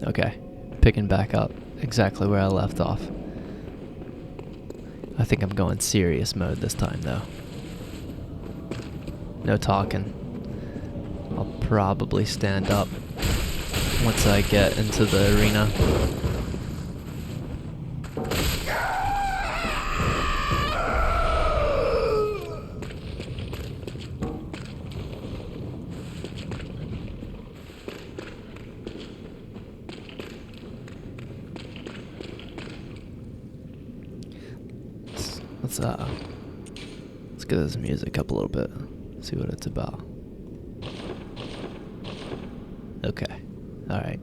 Okay, picking back up exactly where I left off. I think I'm going serious mode this time though. No talking. I'll probably stand up once I get into the arena. Let's get this music up a little bit. See what it's about. Okay. Alright.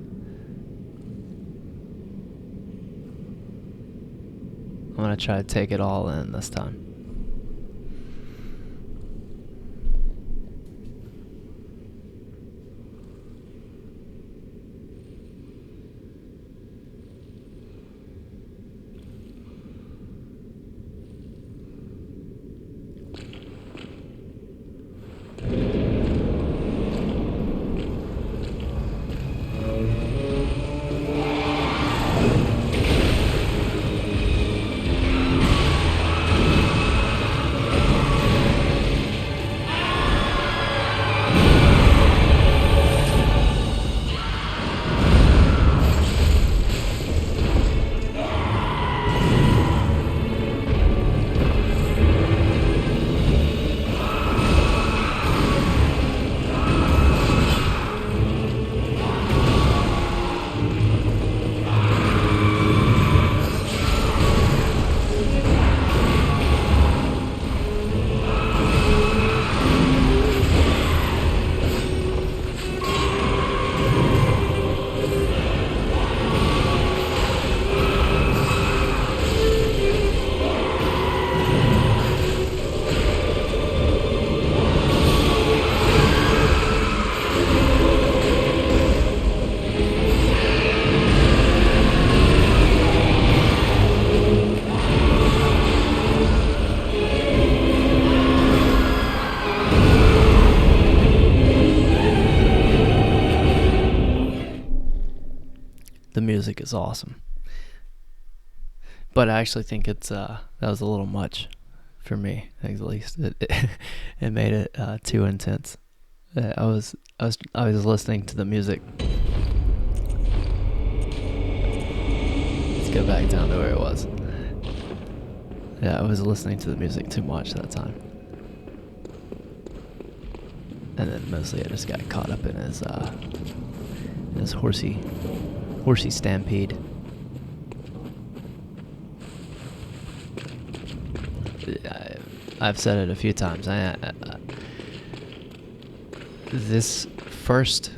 I'm gonna try to take it all in this time. The music is awesome. But I actually think it's that was a little much for me, at least. It made it too intense. I was listening to the music. Let's go back down to where it was. Yeah, I was listening to the music too much that time. And then mostly I just got caught up in his horsey stampede. I've said it a few times. This first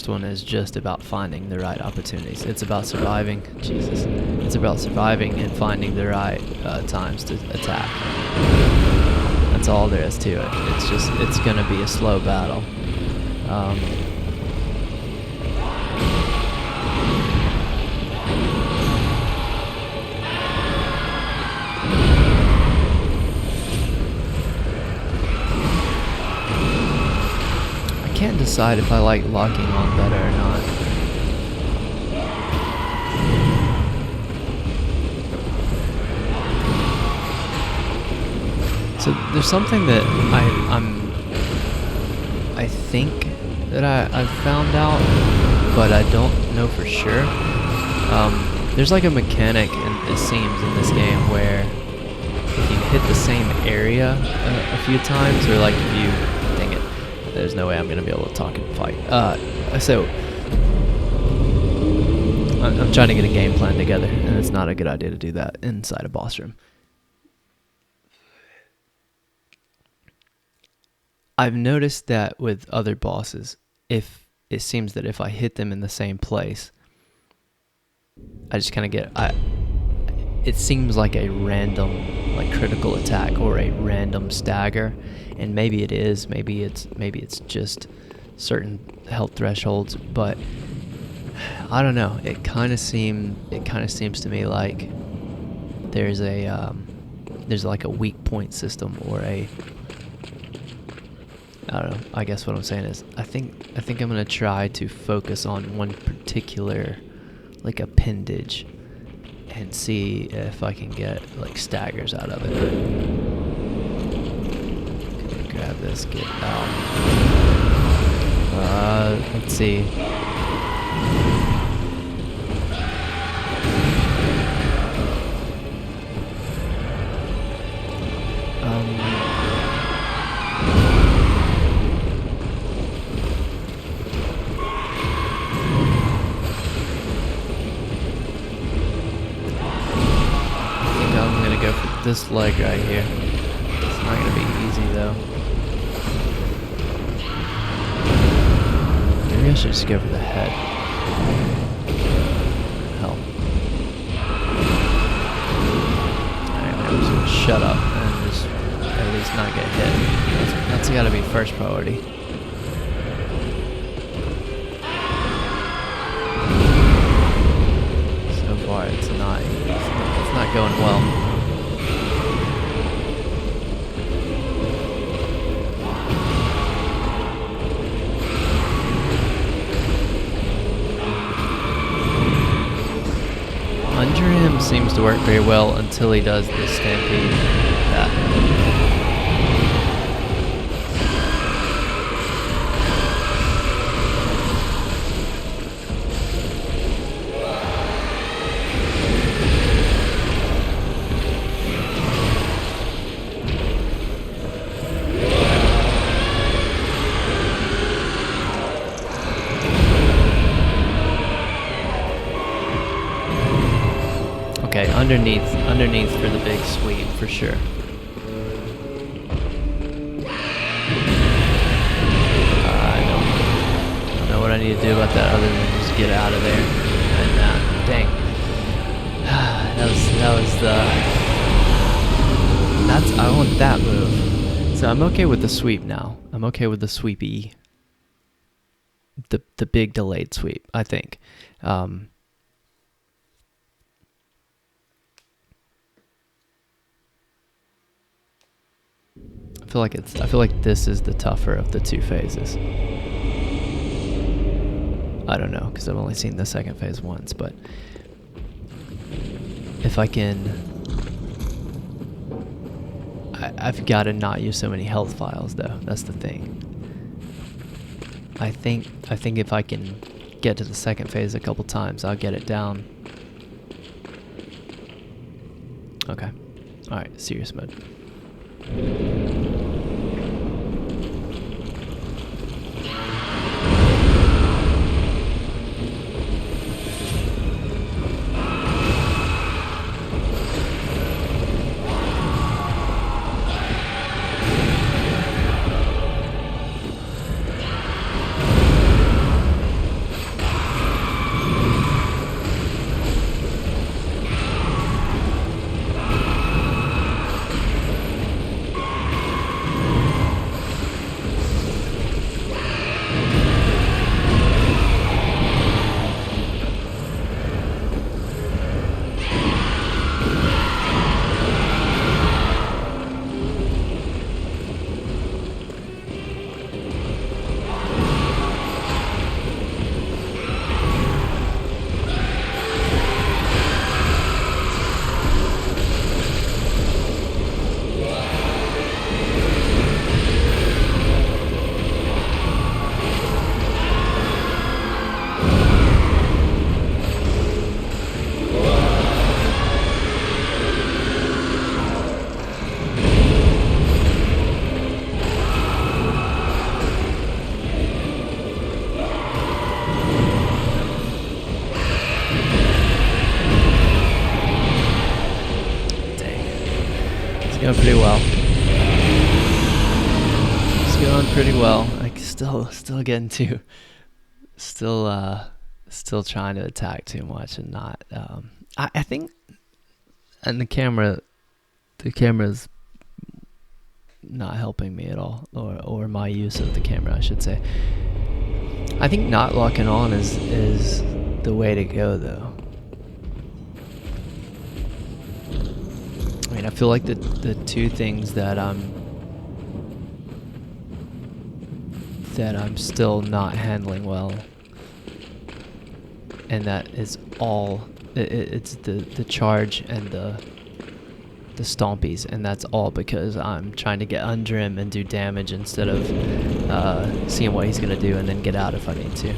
one is just about finding the right opportunities. It's about surviving. Jesus. It's about surviving and finding the right times to attack. That's all there is to it. It's gonna be a slow battle. I can't decide if I like locking on better or not. So there's something that I think that I've found out, but I don't know for sure. There's like a mechanic, it seems, in this game where if you hit the same area a few times, or like if you, dang it, there's no way I'm gonna be able to talk and fight. So I'm trying to get a game plan together, and it's not a good idea to do that inside a boss room. I've noticed that with other bosses, if it seems that if I hit them in the same place, I just kind of get, it seems like a random, like, critical attack or a random stagger, and maybe it is, maybe it's just certain health thresholds, but I don't know. It kind of seems to me like there's like a weak point system, or a I don't know. I guess what I'm saying is I think I'm gonna try to focus on one particular like appendage and see if I can get like staggers out of it. Okay, grab this, get out. Let's see. This leg right here. It's not gonna be easy though. Maybe I should just go for the head. Hell. Alright, I'm just gonna shut up and just at least not get hit. That's gotta be first priority. So far it's not going well. Under him seems to work very well until he does the stampede. That. Okay, underneath for the big sweep for sure. I don't know what I need to do about that other than just get out of there. And dang, I want that move. So I'm okay with the sweep now. I'm okay with the sweepy, the big delayed sweep. I think. I feel like this is the tougher of the two phases. I don't know, because I've only seen the second phase once, but if I can, I've got to not use so many health files though. That's the thing. I think if I can get to the second phase a couple times, I'll get it down. Okay. All right. Serious mode. Going pretty well. It's going pretty well. Like still getting to, still trying to attack too much and not. I think, and the camera's not helping me at all, or my use of the camera, I should say. I think not locking on is the way to go though. I mean, I feel like the two things that I'm that I'm still not handling well. And that is all, it's the charge and the stompies, and that's all because I'm trying to get under him and do damage instead of seeing what he's going to do and then get out if I need to.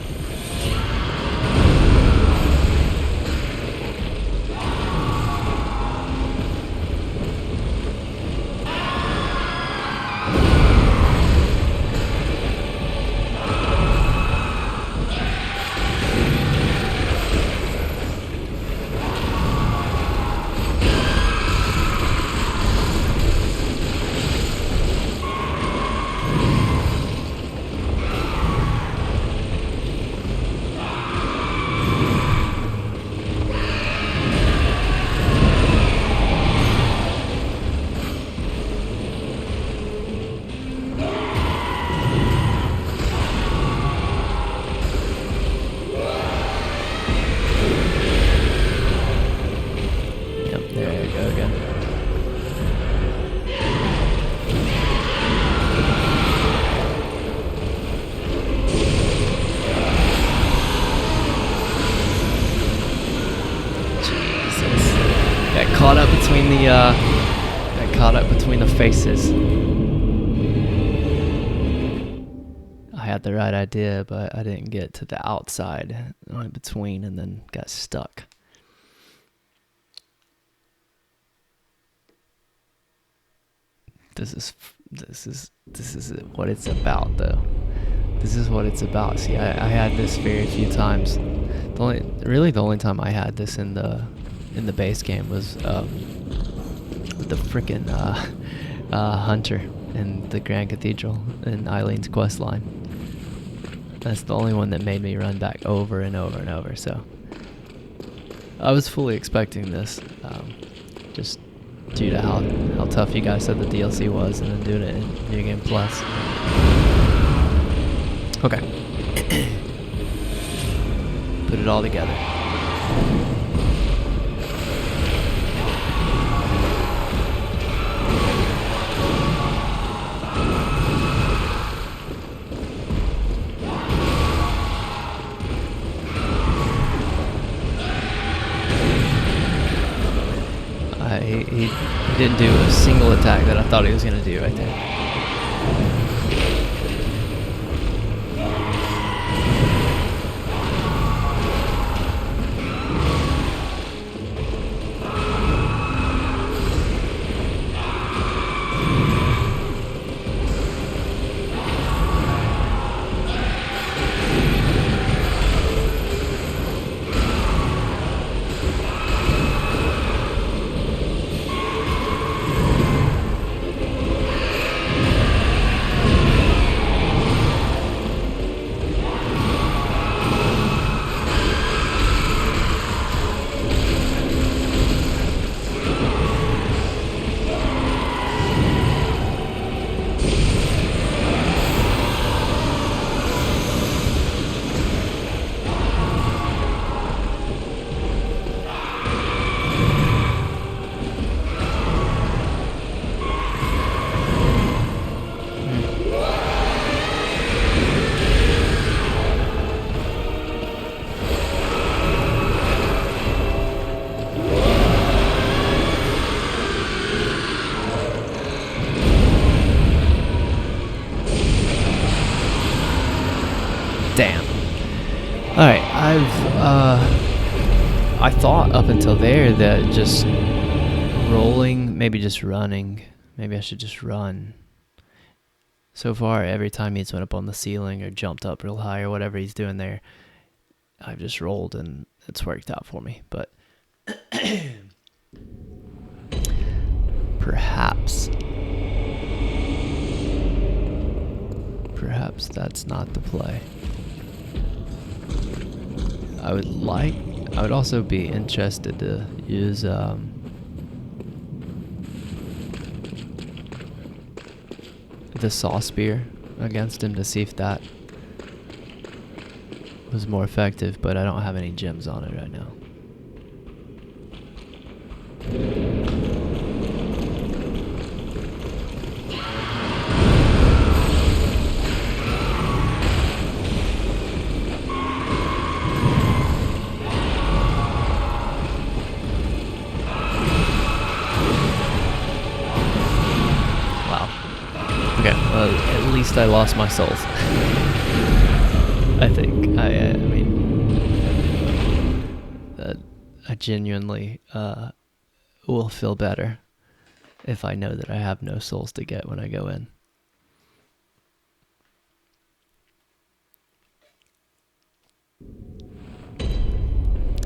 Got caught up between the faces. I had the right idea, but I didn't get to the outside. I went between and then got stuck. This is what it's about, though. This is what it's about. See, I had this very few times. The only time I had this in the base game was with the frickin' hunter in the Grand Cathedral in Eileen's quest line. That's the only one that made me run back over and over and over. So I was fully expecting this, just due to how tough you guys said the DLC was, and then doing it in New Game Plus. Okay. Put it all together. He didn't do a single attack that I thought he was going to do right there. Damn. Alright, I thought up until there that just rolling, maybe just running, maybe I should just run. So far, every time he's went up on the ceiling or jumped up real high or whatever he's doing there, I've just rolled and it's worked out for me. But perhaps that's not the play. I would also be interested to use the saw spear against him to see if that was more effective, but I don't have any gems on it right now. least I lost my souls. I think. I mean, I genuinely will feel better if I know that I have no souls to get when I go in.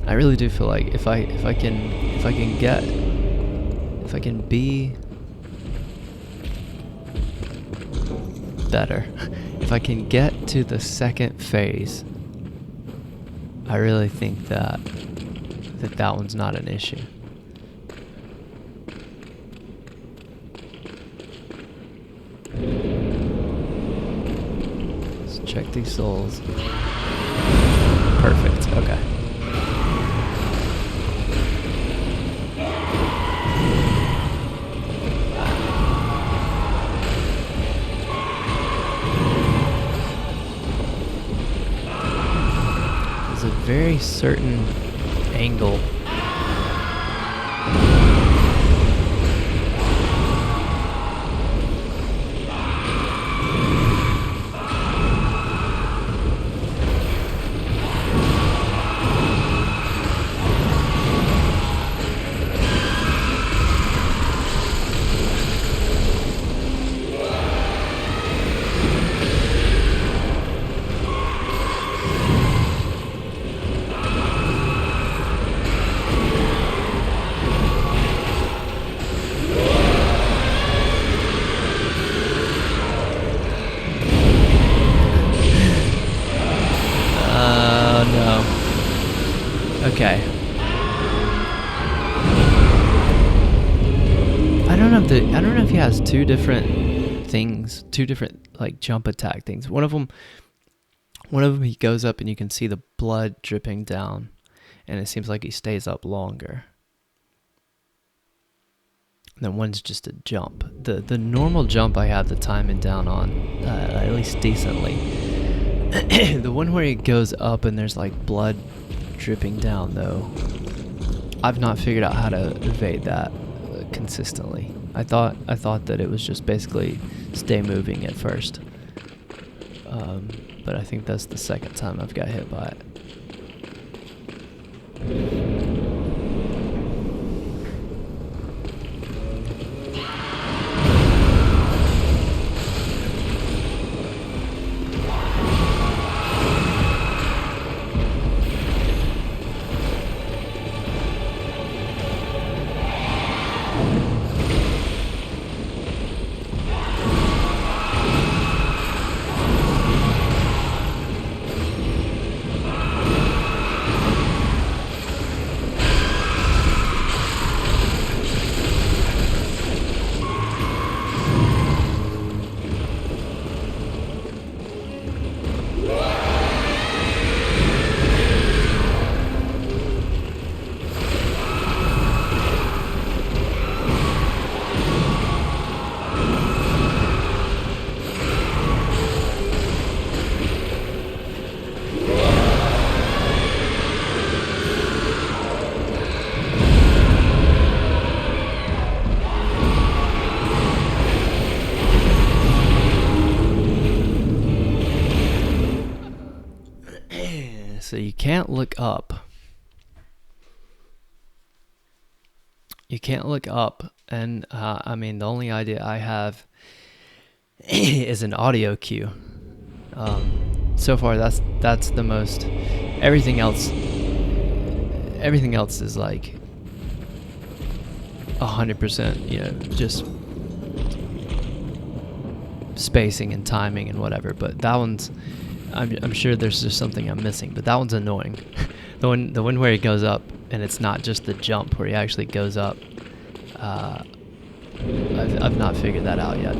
I really do feel like if I can be better, if I can get to the second phase, I really think that one's not an issue. Let's check these souls. Perfect. Okay. There's a very certain angle. Okay. I don't know if he has two different things, two different like jump attack things. One of them he goes up and you can see the blood dripping down, and it seems like he stays up longer. And then one's just a jump. The normal jump I have the timing down on, at least decently. The one where he goes up and there's like blood dripping down, though, I've not figured out how to evade that consistently. I thought that it was just basically stay moving at first, but I think that's the second time I've got hit by it. So you can't look up. You can't look up, and I mean, the only idea I have is an audio cue. So far, that's the most. Everything else is like 100%. You know, just spacing and timing and whatever. But that one's. I'm sure there's just something I'm missing, but that one's annoying. the one where he goes up, and it's not just the jump where he actually goes up. I've not figured that out yet.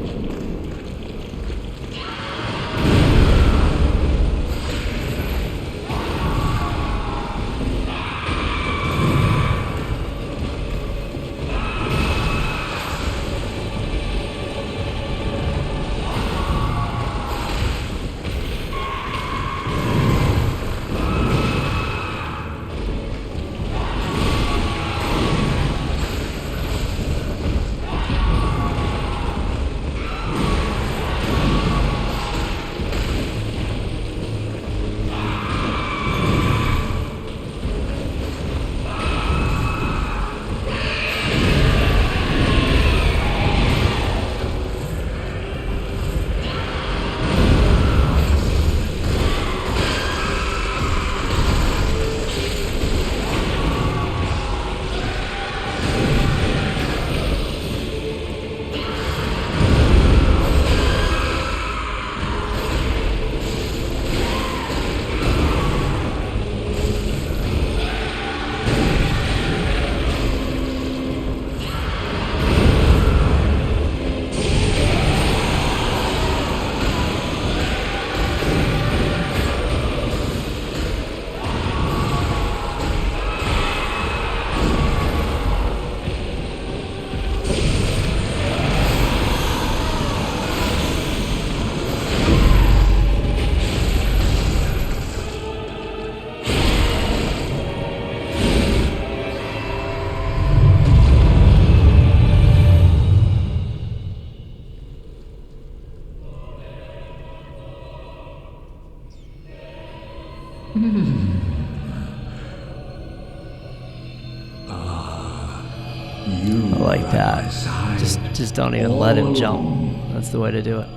like that. Just don't even let him jump. That's the way to do it.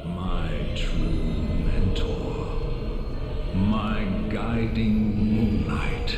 My true mentor, my guiding moonlight.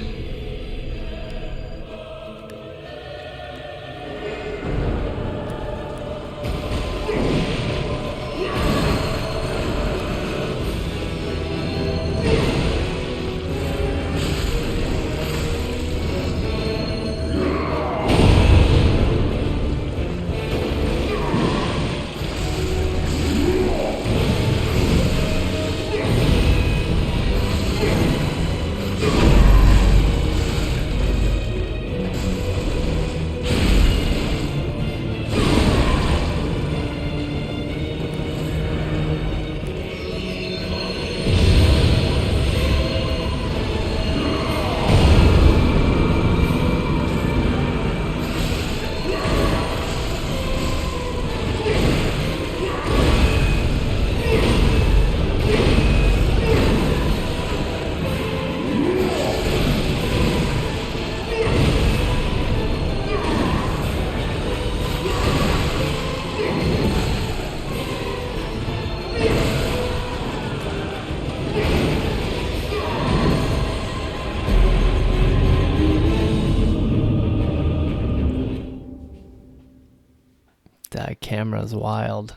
That camera's wild.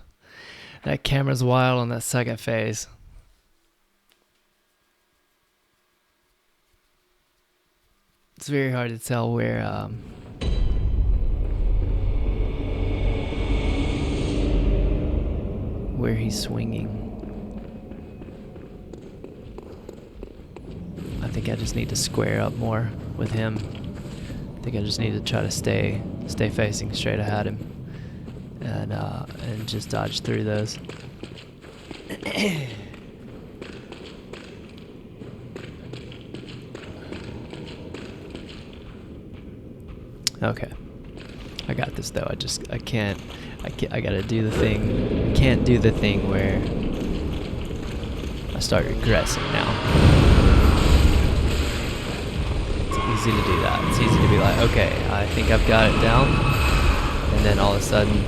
That camera's wild on that second phase. It's very hard to tell where he's swinging. I think I just need to square up more with him. I think I just need to try to stay facing straight ahead him. And just dodge through those. Okay, I got this though. I gotta do the thing. I can't do the thing where I start regressing now. It's easy to do that. It's easy to be like, okay, I think I've got it down, and then all of a sudden.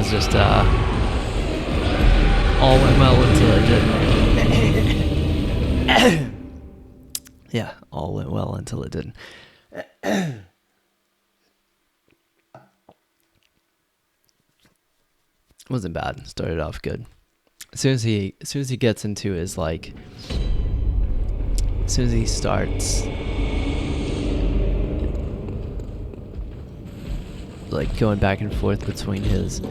Just all went well until it didn't. Yeah, all went well until it didn't. Wasn't bad. Started off good. As soon as he gets into his like, as soon as he starts like going back and forth between his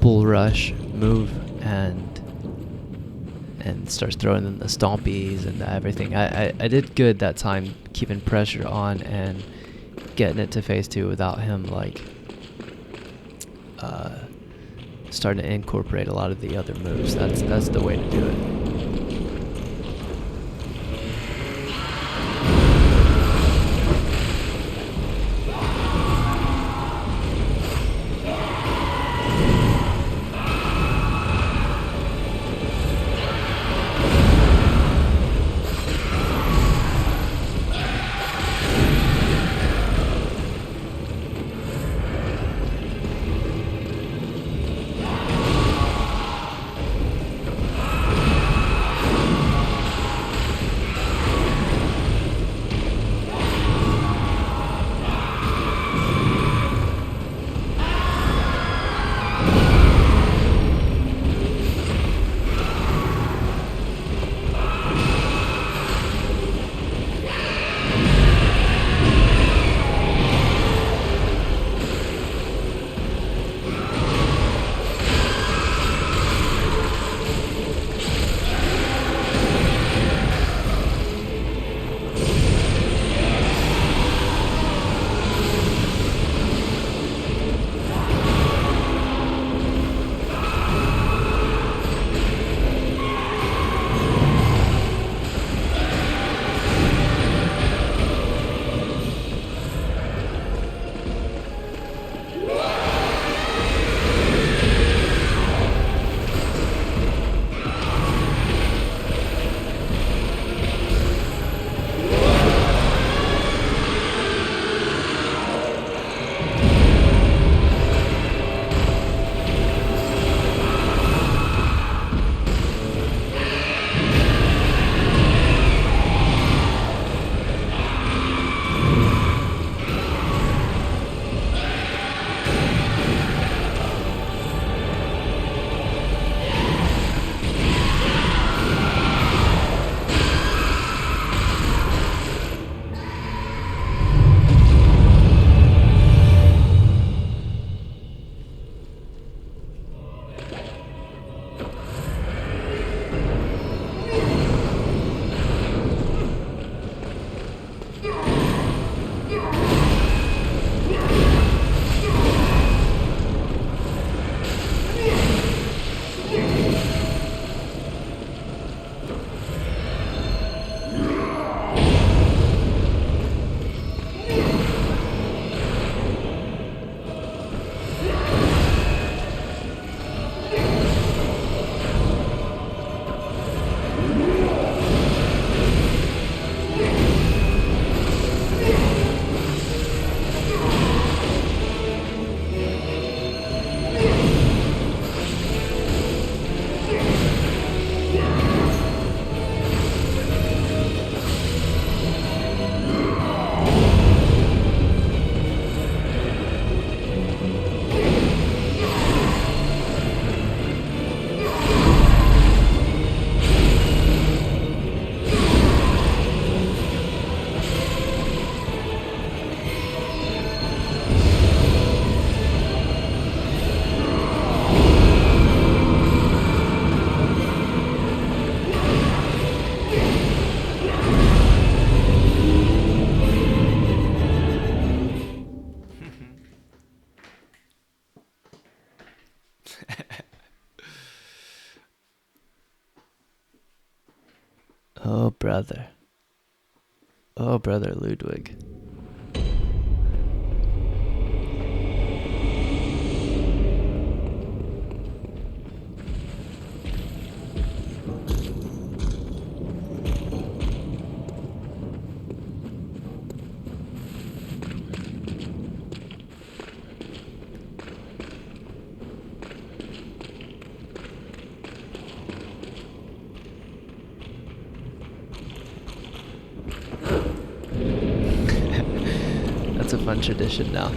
bull rush move and starts throwing in the stompies and everything. I did good that time, keeping pressure on and getting it to phase 2 without him like starting to incorporate a lot of the other moves. That's the way to do it. Oh, brother. Oh, brother Ludwig. That's a fun tradition now.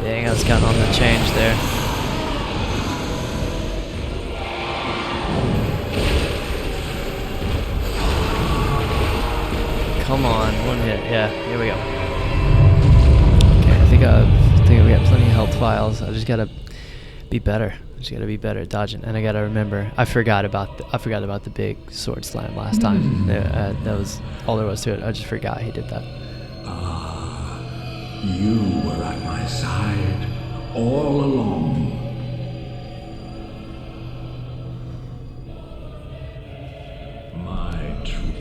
Dang, I was counting on the change there. Come on, one hit. Yeah, here we go. Okay, I think we got plenty of health files. I just gotta be better. I just gotta be better at dodging, and I gotta remember. I forgot about the big sword slam last time. That was all there was to it. I just forgot he did that. You were at my side all along. My truth.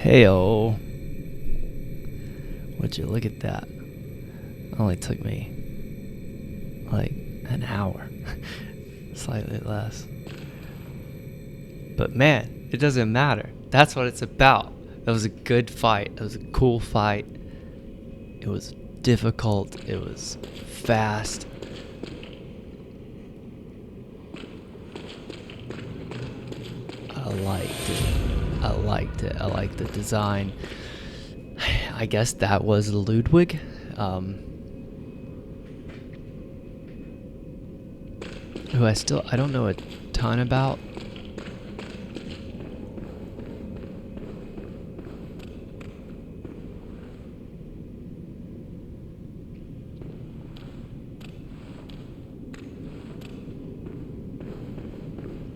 Heyo. Would you look at that? Only took me like an hour. Slightly less. But man, it doesn't matter. That's what it's about. That was a good fight. It was a cool fight. It was difficult. It was fast. I liked it. I liked the design. I guess that was Ludwig. Who I don't know a ton about.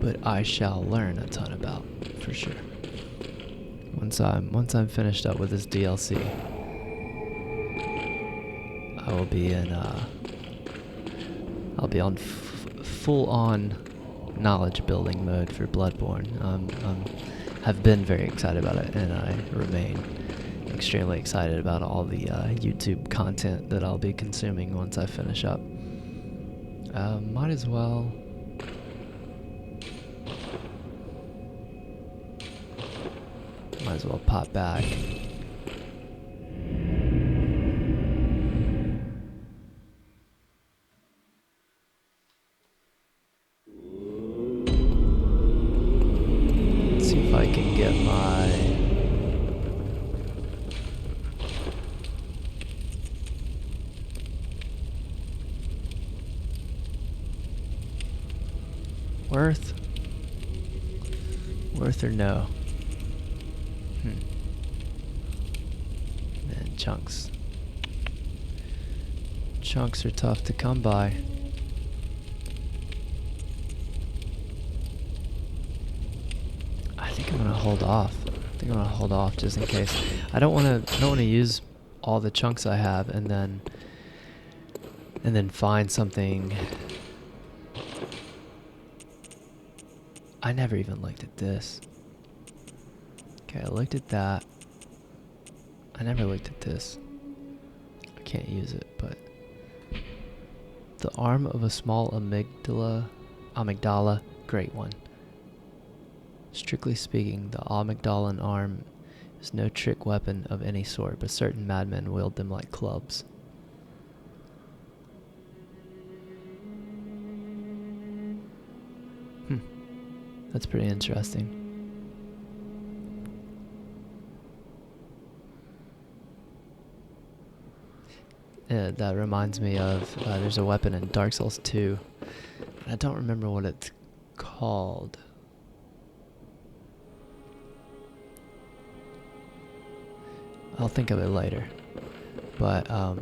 but I shall learn a ton about, for sure. Once I'm finished up with this DLC, I will be in I'll be on full on knowledge building mode for Bloodborne. Have been very excited about it, and I remain extremely excited about all the YouTube content that I'll be consuming once I finish up. Might as well. Might as well pop back. Let's see if I can get my worth or no? Man, chunks are tough to come by. I think I'm gonna hold off. Just in case. I don't want to use all the chunks I have and then find something. I never even looked at this. Okay, I looked at that. I never looked at this. I can't use it, but the arm of a small amygdala, great one. Strictly speaking, the amygdalan arm is no trick weapon of any sort, but certain madmen wield them like clubs. That's pretty interesting. That reminds me of, there's a weapon in Dark Souls 2. I don't remember what it's called. I'll think of it later. But, I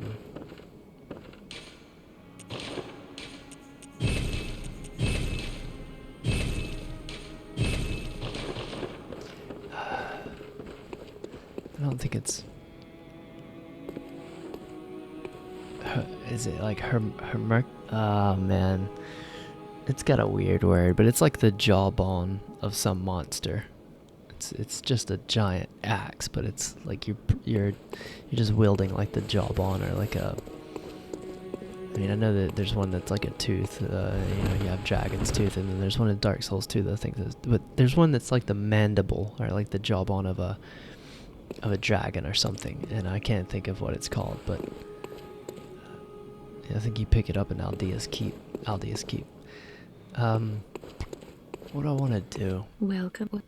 don't think it's... Is it like oh man, it's got a weird word, but it's like the jawbone of some monster. It's just a giant axe, but it's like you're just wielding like the jawbone or like a. I mean, I know that there's one that's like a tooth. You have dragon's tooth, and then there's one in Dark Souls 2 that I think but there's one that's like the mandible or like the jawbone of a dragon or something, and I can't think of what it's called, but. I think you pick it up in Aldea's Keep. What do I want to do? Welcome.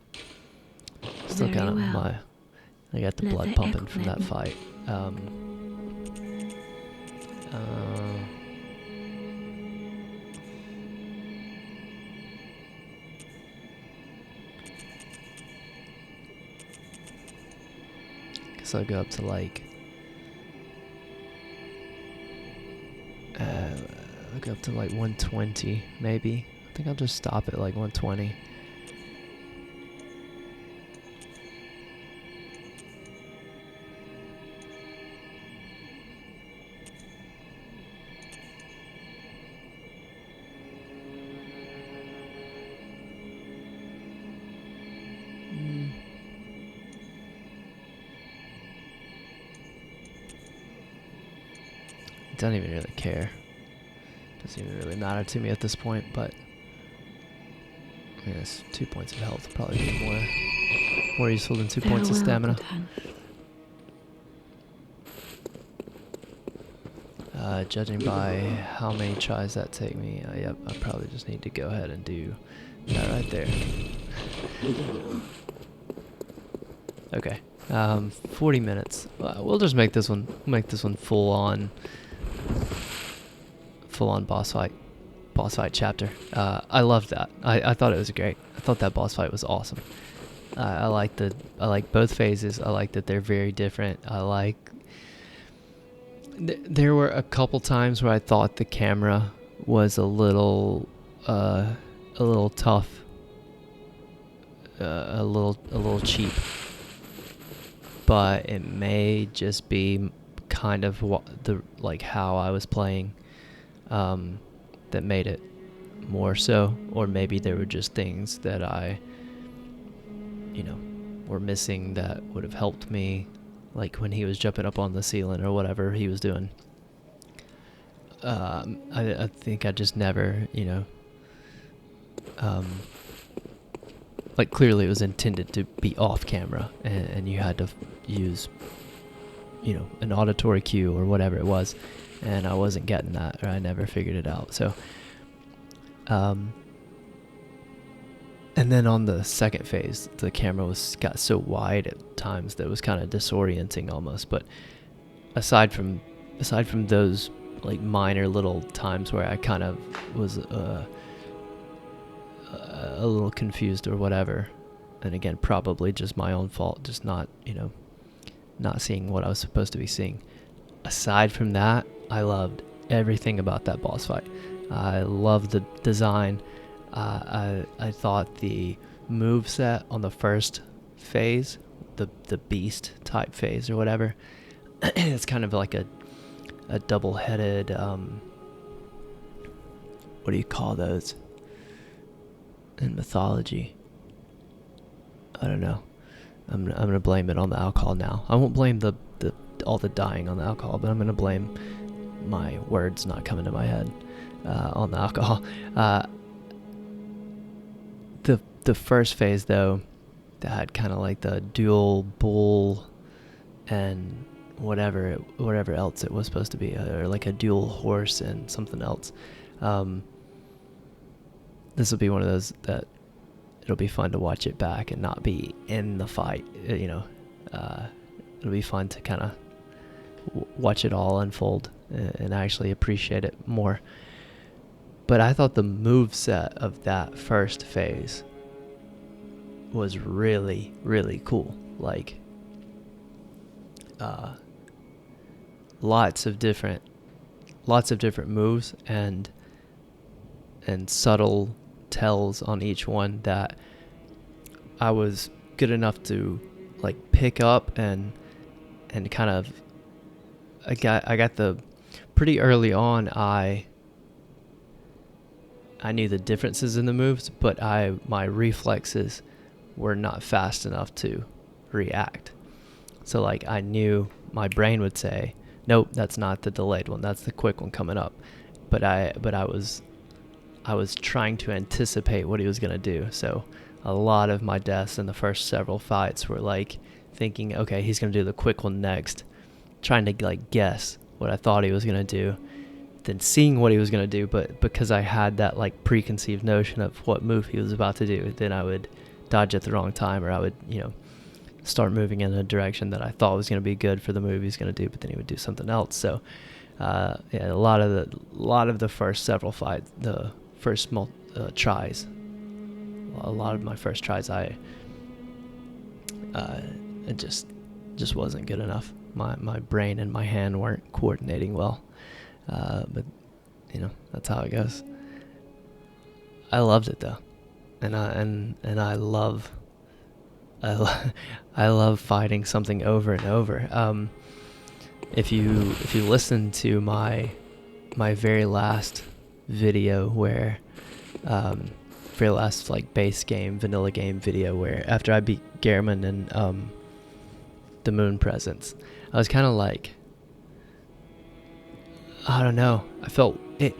Still got I got the blood pumping from that fight. Guess I'll go up to like. I'll go up to like 120, maybe. I think I'll just stop at like 120. Don't even really care. Doesn't even really matter to me at this point, but I mean, it's 2 points of health would probably be more useful than 2 points of stamina. Judging by how many tries that take me, yep, I probably just need to go ahead and do that right there. Okay, 40 minutes. We'll just make this one full on boss fight chapter. I loved that. I thought it was great. I thought that boss fight was awesome. I like both phases. I like that they're very different. There were a couple times where I thought the camera was a little tough a little cheap, but it may just be kind of how I was playing that made it more so, or maybe there were just things that I were missing that would have helped me, like when he was jumping up on the ceiling or whatever he was doing. I think I just never, like clearly it was intended to be off camera, and you had to use, an auditory cue or whatever it was, and I wasn't getting that, or I never figured it out. So, and then on the second phase, the camera got so wide at times that it was kind of disorienting almost. But aside from those like minor little times where I kind of was a little confused or whatever, and again probably just my own fault, just not seeing what I was supposed to be seeing. Aside from that, I loved everything about that boss fight. I loved the design. I thought the move set on the first phase, the beast type phase or whatever, it's kind of like a double-headed, what do you call those in mythology? I don't know. I'm gonna blame it on the alcohol now. I won't blame all the dying on the alcohol, but I'm gonna blame my words not coming to my head on the alcohol. The first phase though, that had kind of like the dual bull and whatever else it was supposed to be, or like a dual horse and something else. This will be one of those that it'll be fun to watch it back and not be in the fight. It'll be fun to kind of watch it all unfold and actually appreciate it more. But I thought the move set of that first phase was really, really cool. Like, lots of different moves and subtle tells on each one that I was good enough to like pick up and kind of I got the pretty early on. I knew the differences in the moves, but my reflexes were not fast enough to react. So like I knew my brain would say, nope, that's not the delayed one, that's the quick one coming up. But I was trying to anticipate what he was gonna do. So a lot of my deaths in the first several fights were like thinking, okay, he's gonna do the quick one next, trying to like guess what I thought he was gonna do, then seeing what he was gonna do, but because I had that like preconceived notion of what move he was about to do, then I would dodge at the wrong time, or I would, start moving in a direction that I thought was going to be good for the move he's going to do, but then he would do something else. So, a lot of the first several fights, the first tries, a lot of my first tries, it just wasn't good enough. My brain and my hand weren't coordinating well, but that's how it goes. I loved it though. And I love fighting something over and over. If you listen to my very last video where very last like base game vanilla game video where after I beat Gehrman and the Moon Presence, I was kind of like, I don't know, I felt it.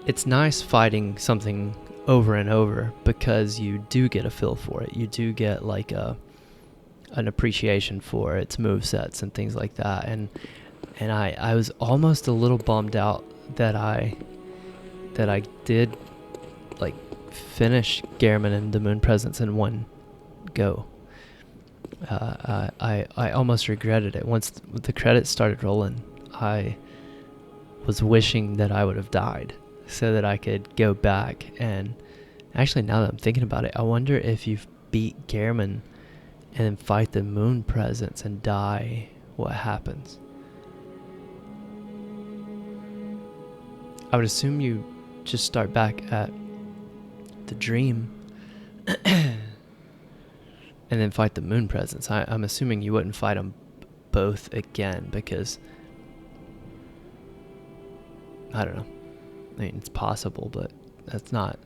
It's nice fighting something over and over because you do get a feel for it. You do get like an appreciation for its movesets and things like that. And I was almost a little bummed out that I did like finish Gehrman and the Moon Presence in one go. I almost regretted it. Once the credits started rolling, I was wishing that I would have died, so that I could go back and actually, now that I'm thinking about it, I wonder if you beat Gehrman and then fight the Moon Presence and die, what happens? I would assume you just start back at the dream And then fight the moon presence. I'm assuming you wouldn't fight them both again because I don't know. I mean, it's possible, but that's not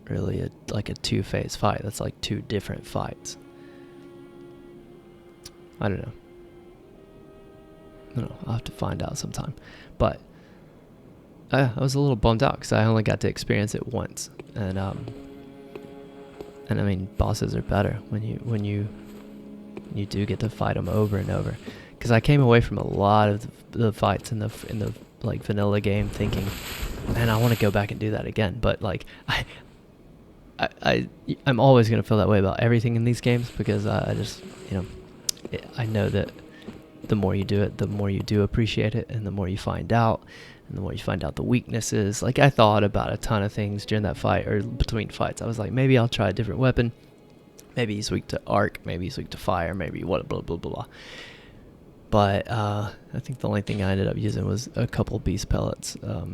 really like a two-phase fight. That's like two different fights. I don't know. I'll have to find out sometime. But I was a little bummed out because I only got to experience it once, and I mean, bosses are better when you do get to fight them over and over. Because I came away from a lot of the fights in the like vanilla game thinking, man, I want to go back and do that again. But like I'm always gonna feel that way about everything in these games because I just I know that the more you do it, the more you do appreciate it, and the more you find out, and the more you find out the weaknesses. Like, I thought about a ton of things during that fight, or between fights. I was like, maybe I'll try a different weapon. Maybe he's weak to arc, maybe he's weak to fire, maybe what, blah, blah, blah, blah. But I think the only thing I ended up using was a couple beast pellets. I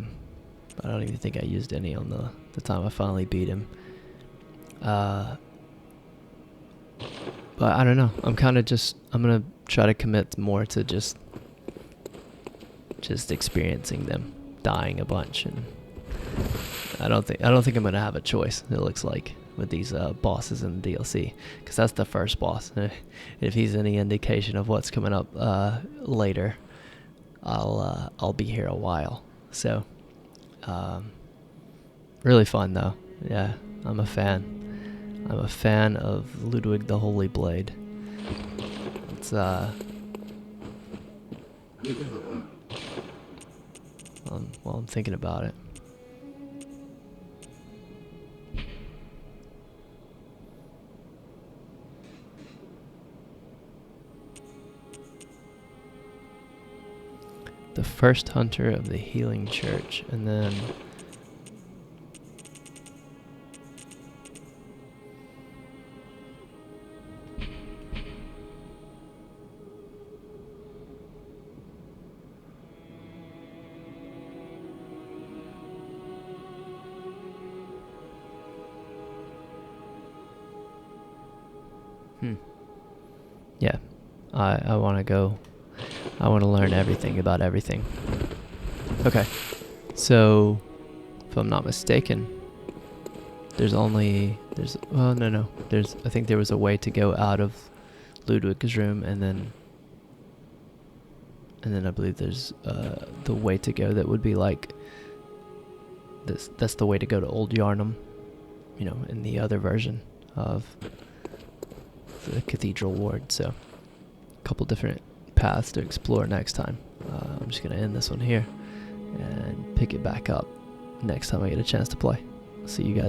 don't even think I used any on the time I finally beat him. But I don't know. I'm going to try to commit more to just experiencing them dying a bunch, and I don't think I'm going to have a choice, it looks like, with these bosses in the DLC, because that's the first boss. If he's any indication of what's coming up later, I'll be here a while. So really fun though. Yeah, I'm a fan of Ludwig the Holy Blade. It's well, I'm thinking about it. The first hunter of the healing church, and then yeah, I want to go. I want to learn everything about everything. Okay, so if I'm not mistaken, I think there was a way to go out of Ludwig's room, and then I believe there's the way to go that would be like this. That's the way to go to Old Yarnum, in the other version of the Cathedral Ward. So a couple different paths to explore next time. I'm just gonna end this one here and pick it back up next time I get a chance to play. See you guys.